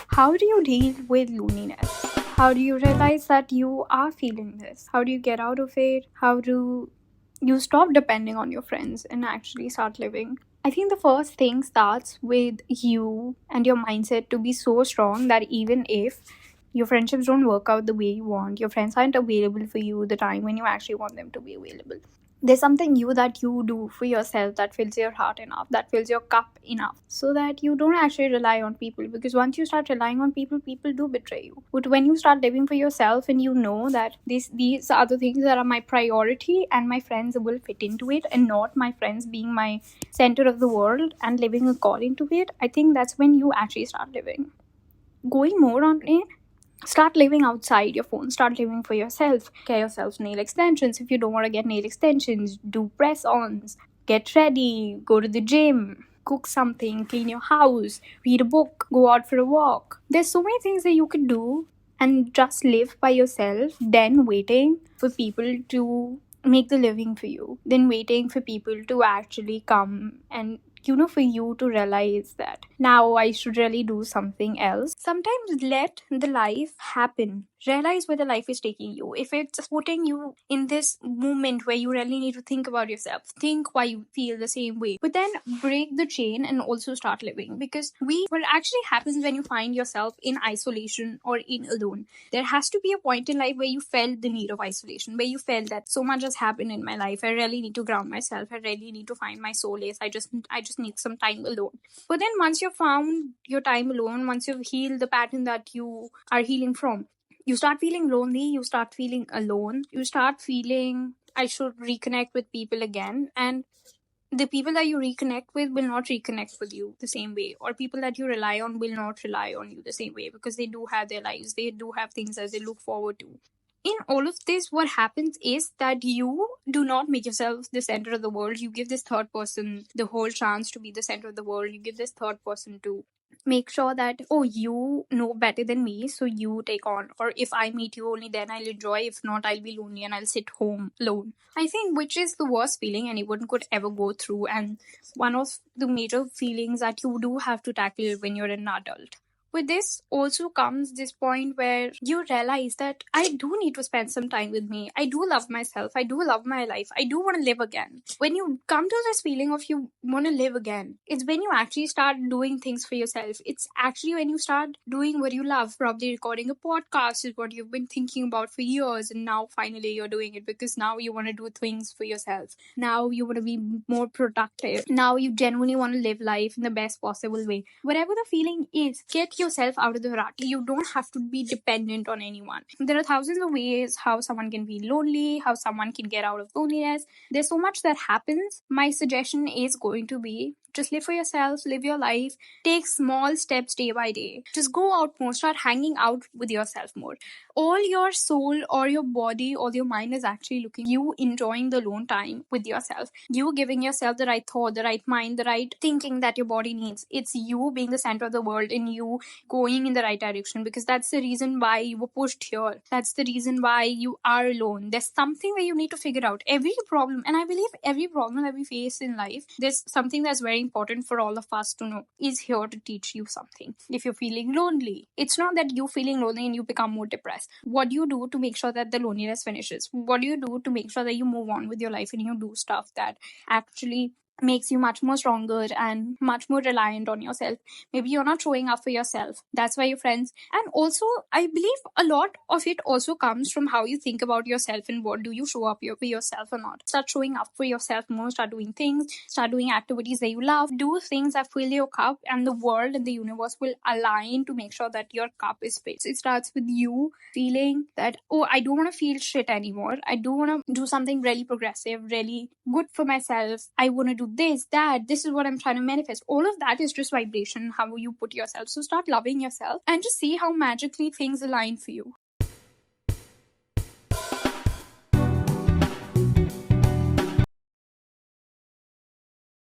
How do you deal with loneliness? How do you realize that you are feeling this? How do you get out of it? How do you stop depending on your friends and actually start living? I think the first thing starts with you and your mindset to be so strong that even if your friendships don't work out the way you want, your friends aren't available for you the time when you actually want them to be available, there's something new that you do for yourself that fills your heart enough, that fills your cup enough, so that you don't actually rely on people. Because once you start relying on people, people do betray you. But when you start living for yourself and you know that these are the things that are my priority and my friends will fit into it, and not my friends being my center of the world and living according to it, I think that's when you actually start living. Going more on it, start living outside your phone. Start living for yourself. Get yourself nail extensions. If you don't want to get nail extensions, do press-ons. Get ready. Go to the gym. Cook something. Clean your house. Read a book. Go out for a walk. There's so many things that you can do and just live by yourself, then waiting for people to make the living for you, then waiting for people to actually come and for you to realize that now I should really do something else. Sometimes let the life happen. Realize where the life is taking you. If it's putting you in this moment where you really need to think about yourself, think why you feel the same way, but then break the chain and also start living. Because what actually happens when you find yourself in isolation or in alone, there has to be a point in life where you felt the need of isolation, where you felt that so much has happened in my life, I really need to ground myself, I really need to find my solace, I just need some time alone. But then once you've found your time alone, once you've healed the pattern that you are healing from, you start feeling lonely, you start feeling alone, you start feeling I should reconnect with people again. And the people that you reconnect with will not reconnect with you the same way, or people that you rely on will not rely on you the same way, because they do have their lives, they do have things that they look forward to. In all of this, what happens is that you do not make yourself the center of the world. You give this third person the whole chance to be the center of the world. You give this third person to make sure that, oh, you know better than me, so you take on. Or if I meet you, only then I'll enjoy. If not, I'll be lonely and I'll sit home alone. I think which is the worst feeling anyone could ever go through, and one of the major feelings that you do have to tackle when you're an adult. With this also comes this point where you realize that I do need to spend some time with me. I do love myself. I do love my life. I do want to live again. When you come to this feeling of you want to live again, it's when you actually start doing things for yourself. It's actually when you start doing what you love. Probably recording a podcast is what you've been thinking about for years, and now finally you're doing it because now you want to do things for yourself. Now you want to be more productive. Now you genuinely want to live life in the best possible way. Whatever the feeling is, get yourself out of the rut. You don't have to be dependent on anyone. There are thousands of ways how someone can be lonely, how someone can get out of loneliness. There's so much that happens. My suggestion is going to be just live for yourself, live your life, take small steps day by day. Just go out more, start hanging out with yourself more. All your soul or your body or your mind is actually looking you enjoying the alone time with yourself, you giving yourself the right thought, the right mind, the right thinking that your body needs. It's you being the center of the world and you going in the right direction, because that's the reason why you were pushed here. That's the reason why you are alone. There's something that you need to figure out. Every problem, and I believe every problem that we face in life, there's something that's very important for all of us to know, is here to teach you something. If you're feeling lonely, it's not that you feeling lonely and you become more depressed. What do you do to make sure that the loneliness finishes? What do you do to make sure that you move on with your life and you do stuff that actually makes you much more stronger and much more reliant on yourself? Maybe you're not showing up for yourself. That's why your friends. And also, I believe a lot of it also comes from how you think about yourself and what do you show up for yourself or not. Start showing up for yourself more. Start doing things. Start doing activities that you love. Do things that fill your cup, and the world and the universe will align to make sure that your cup is filled. So it starts with you feeling that, oh, I don't want to feel shit anymore. I do want to do something really progressive, really good for myself. I want to do this, that. This is what I'm trying to manifest. All of that is just vibration, how you put yourself. So start loving yourself and just see how magically things align for you.